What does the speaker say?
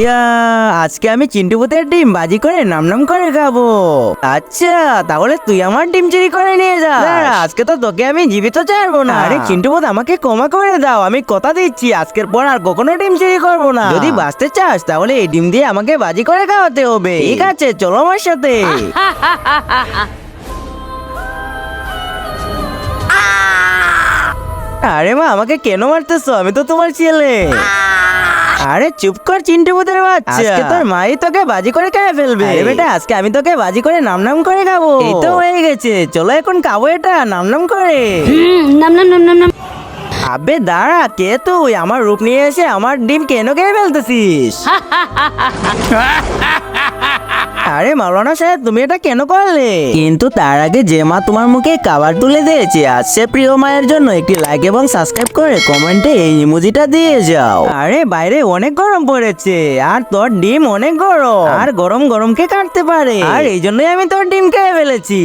ইয়া, আজকে আমি চিন্টু ভূতের ডিম ভাজি করে নাম নাম করে খাবো। আচ্ছা, তাহলে তুই আমার ডিম চুরি করে নিয়ে যা। আজকে তো তোকে আমি জীবিত ছাড়বো না। আরে চিন্টু ভূত, আমাকে ক্ষমা করে দাও, আমি কথা দিচ্ছি আজকের পর আর কখনো ডিম চুরি করবো না। যদি বাঁচতে চাস তাহলে এই ডিম দিয়ে আমাকে ভাজি করে খাওয়াতে হবে। ঠিক আছে, চলো আমার সাথে। আরে মা, আমাকে কেন মারতেছো? আমি তো তোমার ছেলে। আরে চুপ কর চিন্টু ভূতের বাচ্চা, আজকে তোর মাই তোকে বাজি করে খেয়ে ফেলবে। আরে বেটা, আজকে আমি তোকে বাজি করে নাম নাম করে খাবো। এই তো হয়ে গেছে, চলো এখন খাবো এটা নাম নাম করে। নাম নাম নাম নাম নাম। আবে দাঁড়া, কে তুই? আমার রূপ নিয়ে এসে আমার ডিম কেন খেয়ে ফেলতেছিস? আরে মাওলানা সাহেব, তুমি এটা কেন করলে? কিন্তু তার আগে যে মা তোমার মুখে খাবার তুলে দিয়েছে, আজ সে প্রিয় মায়ের জন্য একটি লাইক এবং সাবস্ক্রাইব করে কমেন্টে এই ইমোজিটা দিয়ে যাও। আরে বাইরে অনেক গরম পড়েছে, আর তোর ডিম অনেক গরম, আর গরম গরমকে কাটতে পারে, আর এই জন্যই আমি তোর ডিম খেয়ে ফেলেছি।